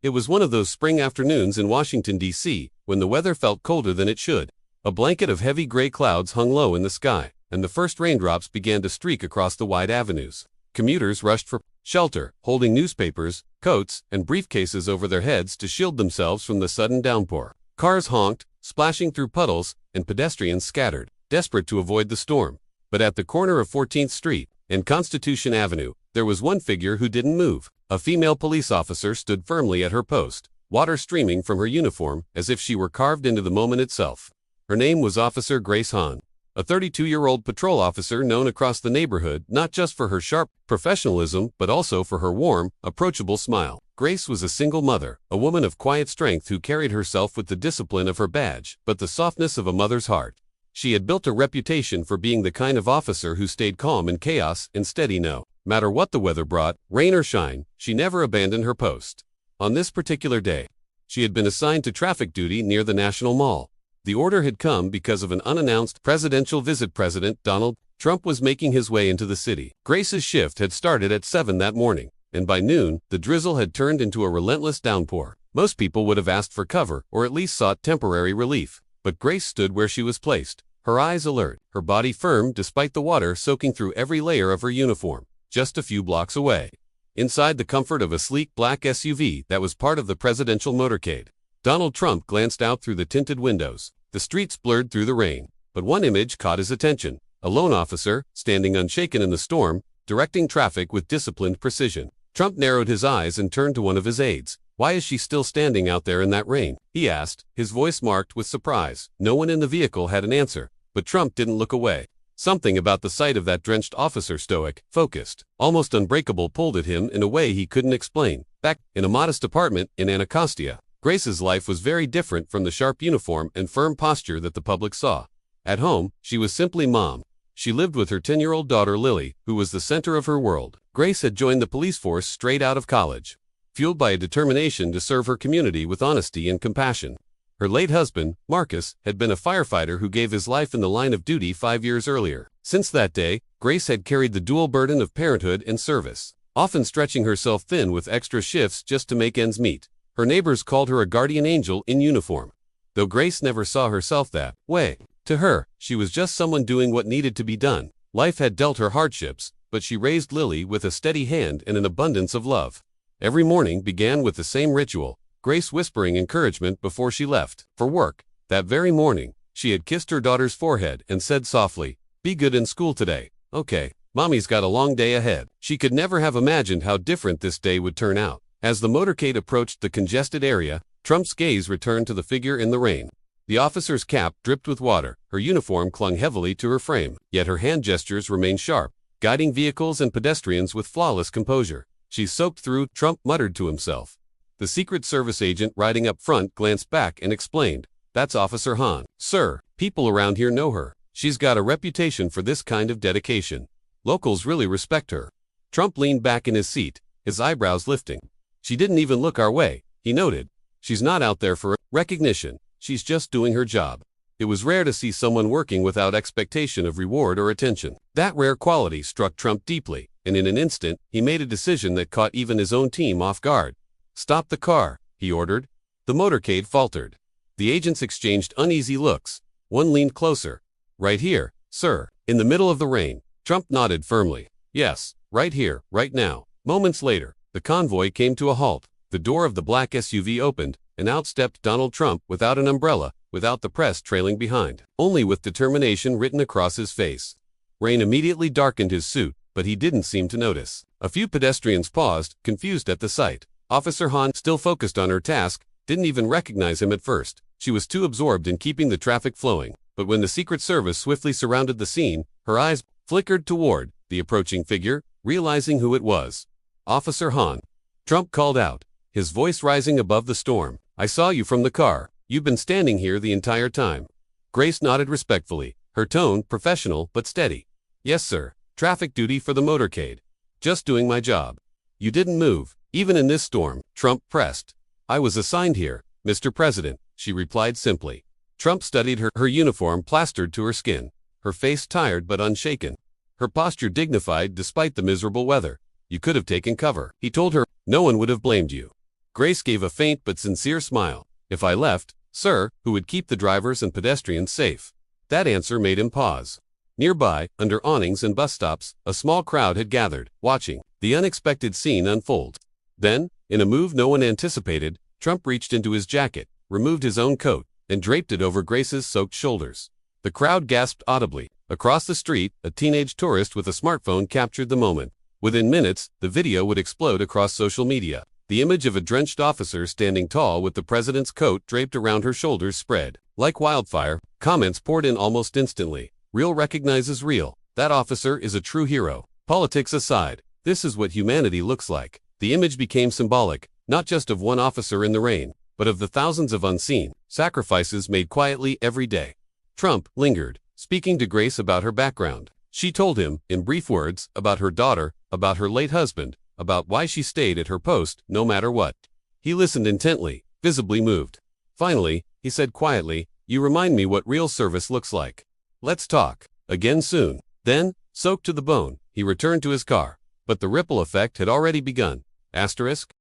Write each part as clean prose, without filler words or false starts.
It was one of those spring afternoons in Washington, D.C., when the weather felt colder than it should. A blanket of heavy gray clouds hung low in the sky, and the first raindrops began to streak across the wide avenues. Commuters rushed for shelter, holding newspapers, coats, and briefcases over their heads to shield themselves from the sudden downpour. Cars honked, splashing through puddles, and pedestrians scattered, desperate to avoid the storm. But at the corner of 14th Street and Constitution Avenue, there was one figure who didn't move. A female police officer stood firmly at her post, water streaming from her uniform as if she were carved into the moment itself. Her name was Officer Grace Hahn, a 32-year-old patrol officer known across the neighborhood not just for her sharp professionalism but also for her warm, approachable smile. Grace was a single mother, a woman of quiet strength who carried herself with the discipline of her badge, but the softness of a mother's heart. She had built a reputation for being the kind of officer who stayed calm in chaos and steady no matter what the weather brought, rain or shine. She never abandoned her post. On this particular day, she had been assigned to traffic duty near the National Mall. The order had come because of an unannounced presidential visit. President Donald Trump was making his way into the city. Grace's shift had started at 7 that morning, and by noon, the drizzle had turned into a relentless downpour. Most people would have asked for cover or at least sought temporary relief, but Grace stood where she was placed, her eyes alert, her body firm despite the water soaking through every layer of her uniform. Just a few blocks away, inside the comfort of a sleek black SUV that was part of the presidential motorcade, Donald Trump glanced out through the tinted windows. The streets blurred through the rain, but one image caught his attention: a lone officer, standing unshaken in the storm, directing traffic with disciplined precision. Trump narrowed his eyes and turned to one of his aides. "Why is she still standing out there in that rain?" he asked, his voice marked with surprise. No one in the vehicle had an answer, but Trump didn't look away. Something about the sight of that drenched officer, stoic, focused, almost unbreakable, pulled at him in a way he couldn't explain. Back in a modest apartment in Anacostia, Grace's life was very different from the sharp uniform and firm posture that the public saw. At home, she was simply mom. She lived with her 10-year-old daughter Lily, who was the center of her world. Grace had joined the police force straight out of college, fueled by a determination to serve her community with honesty and compassion. Her late husband, Marcus, had been a firefighter who gave his life in the line of duty 5 years earlier. Since that day, Grace had carried the dual burden of parenthood and service, often stretching herself thin with extra shifts just to make ends meet. Her neighbors called her a guardian angel in uniform, though Grace never saw herself that way. To her, she was just someone doing what needed to be done. Life had dealt her hardships, but she raised Lily with a steady hand and an abundance of love. Every morning began with the same ritual, Grace whispering encouragement before she left for work. That very morning, she had kissed her daughter's forehead and said softly, "Be good in school today, okay? Mommy's got a long day ahead." She could never have imagined how different this day would turn out. As the motorcade approached the congested area, Trump's gaze returned to the figure in the rain. The officer's cap dripped with water, her uniform clung heavily to her frame, yet her hand gestures remained sharp, guiding vehicles and pedestrians with flawless composure. "She's soaked through," Trump muttered to himself. The Secret Service agent riding up front glanced back and explained, "That's Officer Hahn. Sir, people around here know her. She's got a reputation for this kind of dedication. Locals really respect her." Trump leaned back in his seat, his eyebrows lifting. "She didn't even look our way," he noted. "She's not out there for recognition. She's just doing her job." It was rare to see someone working without expectation of reward or attention. That rare quality struck Trump deeply, and in an instant, he made a decision that caught even his own team off guard. "Stop the car," he ordered. The motorcade faltered. The agents exchanged uneasy looks. One leaned closer. "Right here, sir." In the middle of the rain, Trump nodded firmly. "Yes, right here, right now." Moments later, the convoy came to a halt. The door of the black SUV opened, and out stepped Donald Trump without an umbrella, without the press trailing behind, only with determination written across his face. Rain immediately darkened his suit, but he didn't seem to notice. A few pedestrians paused, confused at the sight. Officer Hahn, still focused on her task, didn't even recognize him at first. She was too absorbed in keeping the traffic flowing. But when the Secret Service swiftly surrounded the scene, her eyes flickered toward the approaching figure, realizing who it was. "Officer Hahn," Trump called out, his voice rising above the storm. "I saw you from the car. You've been standing here the entire time." Grace nodded respectfully, her tone professional but steady. "Yes, sir. Traffic duty for the motorcade. Just doing my job." "You didn't move, even in this storm," Trump pressed. "I was assigned here, Mr. President," she replied simply. Trump studied her uniform plastered to her skin, her face tired but unshaken, her posture dignified despite the miserable weather. "You could have taken cover," he told her. "No one would have blamed you." Grace gave a faint but sincere smile. If I left, sir, who would keep the drivers and pedestrians safe? That answer made him pause. Nearby, under awnings and bus stops, a small crowd had gathered, watching the unexpected scene unfold. Then, in a move no one anticipated, Trump reached into his jacket, removed his own coat, and draped it over Grace's soaked shoulders. The crowd gasped audibly. Across the street, a teenage tourist with a smartphone captured the moment. Within minutes, the video would explode across social media. The image of a drenched officer standing tall with the president's coat draped around her shoulders spread. Like wildfire, comments poured in almost instantly. Real recognizes real. That officer is a true hero. Politics aside, this is what humanity looks like. The image became symbolic, not just of one officer in the rain, but of the thousands of unseen sacrifices made quietly every day. Trump lingered, speaking to Grace about her background. She told him, in brief words, about her daughter, about her late husband, about why she stayed at her post, no matter what. He listened intently, visibly moved. Finally, he said quietly, "You remind me what real service looks like. Let's talk again soon." Then, soaked to the bone, he returned to his car. But the ripple effect had already begun. Asterisk.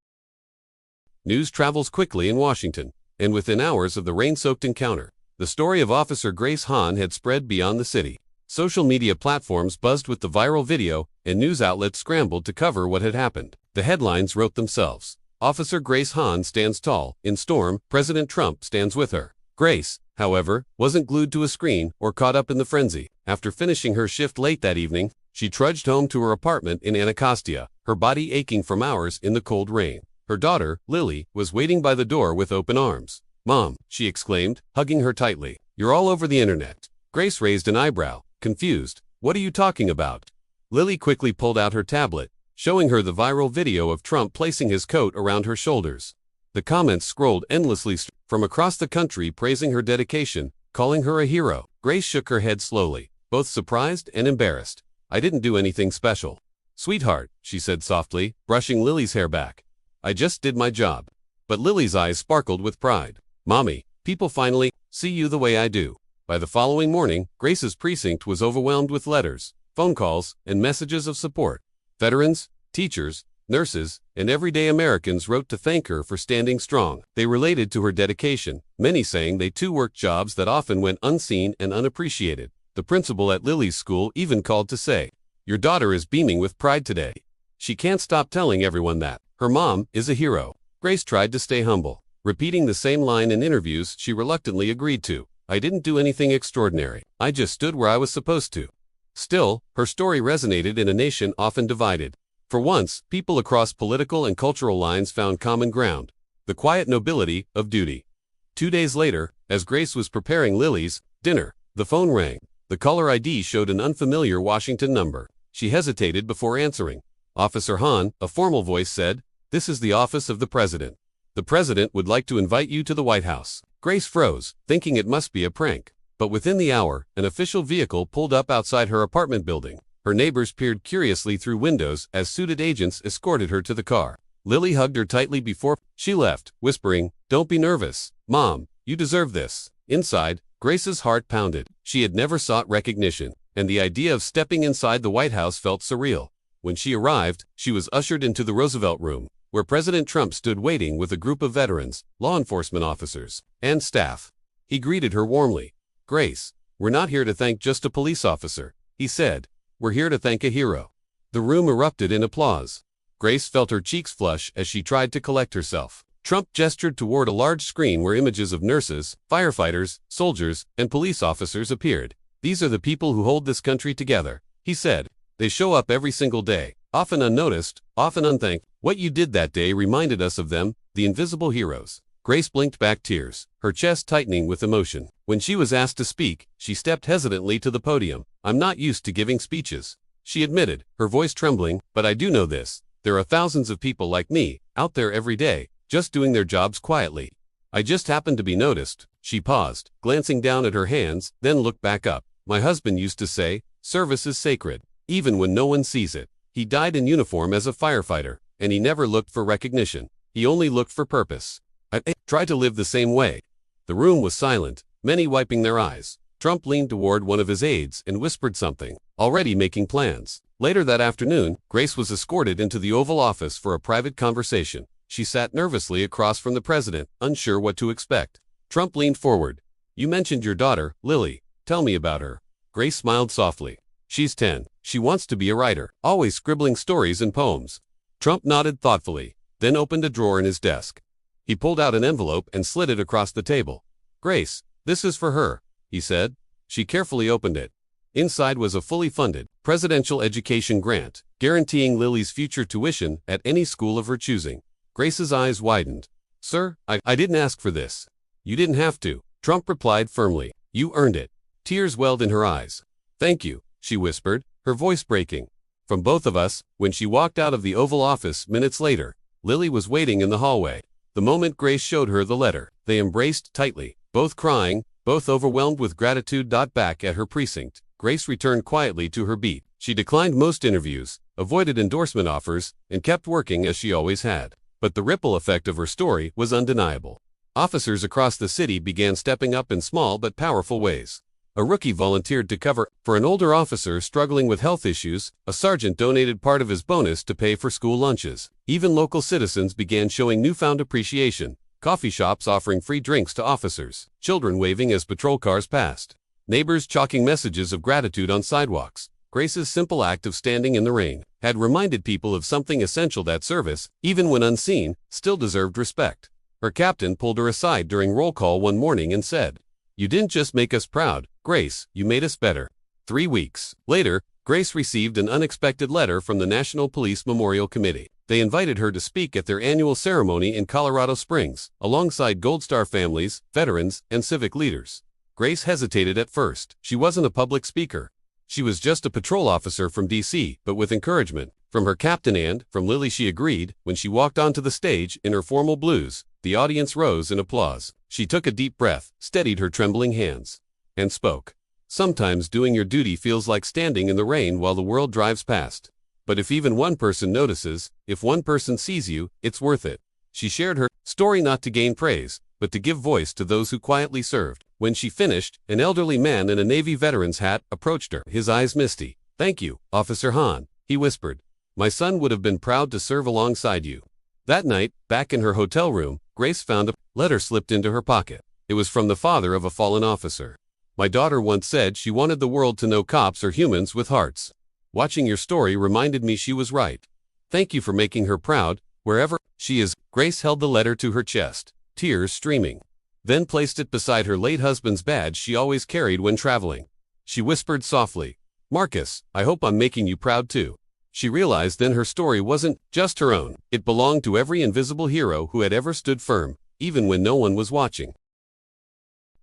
News travels quickly in Washington, and within hours of the rain-soaked encounter, the story of Officer Grace Hahn had spread beyond the city. Social media platforms buzzed with the viral video, and news outlets scrambled to cover what had happened. The headlines wrote themselves. Officer Grace Hahn stands tall. In storm, President Trump stands with her. Grace, however, wasn't glued to a screen or caught up in the frenzy. After finishing her shift late that evening, she trudged home to her apartment in Anacostia, her body aching from hours in the cold rain. Her daughter, Lily, was waiting by the door with open arms. "Mom," she exclaimed, hugging her tightly, "you're all over the internet." Grace raised an eyebrow, confused. "What are you talking about?" Lily quickly pulled out her tablet, showing her the viral video of Trump placing his coat around her shoulders. The comments scrolled endlessly from across the country praising her dedication, calling her a hero. Grace shook her head slowly, both surprised and embarrassed. "I didn't do anything special, sweetheart," she said softly, brushing Lily's hair back. "I just did my job." But Lily's eyes sparkled with pride. "Mommy, people finally see you the way I do." By the following morning, Grace's precinct was overwhelmed with letters, phone calls, and messages of support. Veterans, teachers, nurses, and everyday Americans wrote to thank her for standing strong. They related to her dedication, many saying they too worked jobs that often went unseen and unappreciated. The principal at Lily's school even called to say, "Your daughter is beaming with pride today. She can't stop telling everyone that her mom is a hero." Grace tried to stay humble, repeating the same line in interviews she reluctantly agreed to. "I didn't do anything extraordinary. I just stood where I was supposed to." Still, her story resonated in a nation often divided. For once, people across political and cultural lines found common ground: the quiet nobility of duty. 2 days later, as Grace was preparing Lily's dinner, the phone rang. The caller ID showed an unfamiliar Washington number. She hesitated before answering. "Officer Hahn," a formal voice said, "this is the office of the president. The president would like to invite you to the White House." Grace froze, thinking it must be a prank. But within the hour, an official vehicle pulled up outside her apartment building. Her neighbors peered curiously through windows as suited agents escorted her to the car. Lily hugged her tightly before she left, whispering, "Don't be nervous, Mom, you deserve this." Inside, Grace's heart pounded. She had never sought recognition, and the idea of stepping inside the White House felt surreal. When she arrived, she was ushered into the Roosevelt Room, where President Trump stood waiting with a group of veterans, law enforcement officers, and staff. He greeted her warmly. "Grace, we're not here to thank just a police officer," he said. "We're here to thank a hero." The room erupted in applause. Grace felt her cheeks flush as she tried to collect herself. Trump gestured toward a large screen where images of nurses, firefighters, soldiers, and police officers appeared. "These are the people who hold this country together," he said. "They show up every single day, often unnoticed, often unthanked. What you did that day reminded us of them, the invisible heroes." Grace blinked back tears, her chest tightening with emotion. When she was asked to speak, she stepped hesitantly to the podium. "I'm not used to giving speeches," she admitted, her voice trembling, "but I do know this. There are thousands of people like me, out there every day, just doing their jobs quietly. I just happened to be noticed." She paused, glancing down at her hands, then looked back up. "My husband used to say, service is sacred, even when no one sees it. He died in uniform as a firefighter, and he never looked for recognition. He only looked for purpose. I try to live the same way." The room was silent, many wiping their eyes. Trump leaned toward one of his aides and whispered something, already making plans. Later that afternoon, Grace was escorted into the Oval Office for a private conversation. She sat nervously across from the president, unsure what to expect. Trump leaned forward. "You mentioned your daughter, Lily. Tell me about her." Grace smiled softly. "She's 10. She wants to be a writer, always scribbling stories and poems." Trump nodded thoughtfully, then opened a drawer in his desk. He pulled out an envelope and slid it across the table. "Grace, this is for her," he said. She carefully opened it. Inside was a fully funded, presidential education grant, guaranteeing Lily's future tuition at any school of her choosing. Grace's eyes widened. "Sir, I didn't ask for this." "You didn't have to," Trump replied firmly. "You earned it." Tears welled in her eyes. "Thank you," she whispered, her voice breaking. "From both of us." When she walked out of the Oval Office minutes later, Lily was waiting in the hallway. The moment Grace showed her the letter, they embraced tightly, both crying, both overwhelmed with gratitude. Back at her precinct, Grace returned quietly to her beat. She declined most interviews, avoided endorsement offers, and kept working as she always had. But the ripple effect of her story was undeniable. Officers across the city began stepping up in small but powerful ways. A rookie volunteered to cover for an older officer struggling with health issues. A sergeant donated part of his bonus to pay for school lunches. Even local citizens began showing newfound appreciation. Coffee shops offering free drinks to officers. Children waving as patrol cars passed. Neighbors chalking messages of gratitude on sidewalks. Grace's simple act of standing in the rain had reminded people of something essential: that service, even when unseen, still deserved respect. Her captain pulled her aside during roll call one morning and said, "You didn't just make us proud, Grace, you made us better." 3 weeks later, Grace received an unexpected letter from the National Police Memorial Committee. They invited her to speak at their annual ceremony in Colorado Springs, alongside Gold Star families, veterans, and civic leaders. Grace hesitated at first. She wasn't a public speaker. She was just a patrol officer from D.C., but with encouragement from her captain and from Lily, she agreed. When she walked onto the stage in her formal blues, the audience rose in applause. She took a deep breath, steadied her trembling hands, and spoke. "Sometimes doing your duty feels like standing in the rain while the world drives past. But if even one person notices, if one person sees you, it's worth it." She shared her story not to gain praise, but to give voice to those who quietly served. When she finished, an elderly man in a Navy veteran's hat approached her, his eyes misty. "Thank you, Officer Hahn," he whispered. "My son would have been proud to serve alongside you." That night, back in her hotel room, Grace found a letter slipped into her pocket. It was from the father of a fallen officer. "My daughter once said she wanted the world to know cops are humans with hearts. Watching your story reminded me she was right. Thank you for making her proud, wherever she is." Grace held the letter to her chest, tears streaming, then placed it beside her late husband's badge she always carried when traveling. She whispered softly, "Marcus, I hope I'm making you proud too." She realized then her story wasn't just her own. It belonged to every invisible hero who had ever stood firm, even when no one was watching.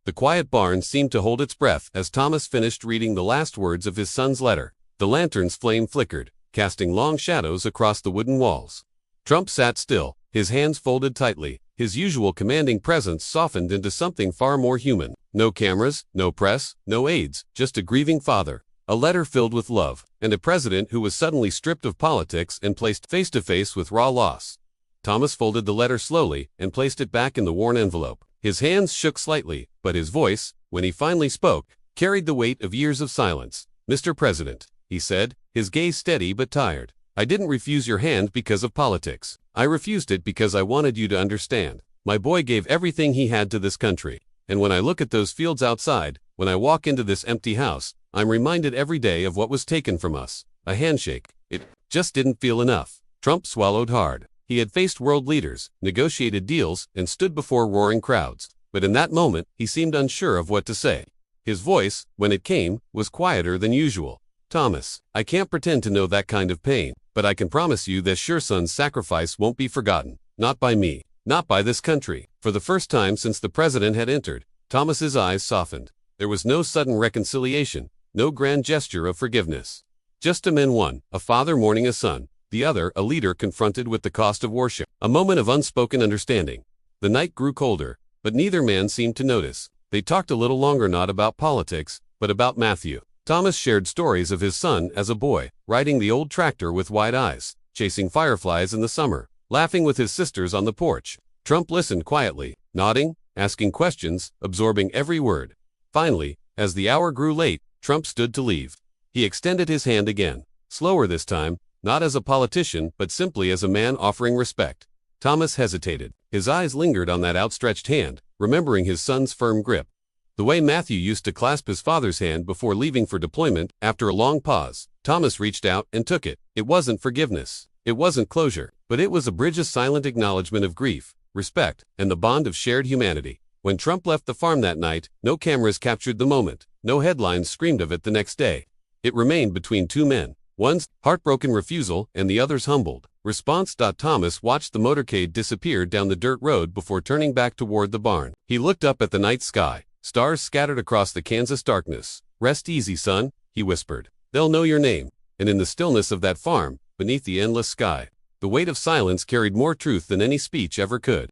The quiet barn seemed to hold its breath as Thomas finished reading the last words of his son's letter. The lantern's flame flickered, casting long shadows across the wooden walls. Trump sat still, his hands folded tightly. His usual commanding presence softened into something far more human. No cameras, no press, no aides, just a grieving father, a letter filled with love, and a president who was suddenly stripped of politics and placed face to face with raw loss. Thomas folded the letter slowly and placed it back in the worn envelope. His hands shook slightly, but his voice, when he finally spoke, carried the weight of years of silence. "Mr. President," he said, his gaze steady but tired, "I didn't refuse your hand because of politics. I refused it because I wanted you to understand. My boy gave everything he had to this country. And when I look at those fields outside, when I walk into this empty house, I'm reminded every day of what was taken from us. A handshake. It just didn't feel enough." Trump swallowed hard. He had faced world leaders, negotiated deals, and stood before roaring crowds. But in that moment, he seemed unsure of what to say. His voice, when it came, was quieter than usual. "Thomas, I can't pretend to know that kind of pain, but I can promise you that your son's sacrifice won't be forgotten. Not by me. Not by this country." For the first time since the president had entered, Thomas's eyes softened. There was no sudden reconciliation, no grand gesture of forgiveness. Just a man, one, a father mourning a son, the other, a leader confronted with the cost of worship. A moment of unspoken understanding. The night grew colder, but neither man seemed to notice. They talked a little longer, not about politics, but about Matthew. Thomas shared stories of his son as a boy, riding the old tractor with wide eyes, chasing fireflies in the summer, laughing with his sisters on the porch. Trump listened quietly, nodding, asking questions, absorbing every word. Finally, as the hour grew late, Trump stood to leave. He extended his hand again, slower this time, not as a politician but simply as a man offering respect. Thomas hesitated. His eyes lingered on that outstretched hand, remembering his son's firm grip. The way Matthew used to clasp his father's hand before leaving for deployment. After a long pause, Thomas reached out and took it. It wasn't forgiveness. It wasn't closure, but it was a bridge of silent acknowledgement of grief, respect, and the bond of shared humanity. When Trump left the farm that night, no cameras captured the moment. No headlines screamed of it the next day. It remained between two men, one's heartbroken refusal and the other's humbled response. Thomas watched the motorcade disappear down the dirt road before turning back toward the barn. He looked up at the night sky, stars scattered across the Kansas darkness. "Rest easy, son," he whispered. "They'll know your name." And in the stillness of that farm, beneath the endless sky, the weight of silence carried more truth than any speech ever could.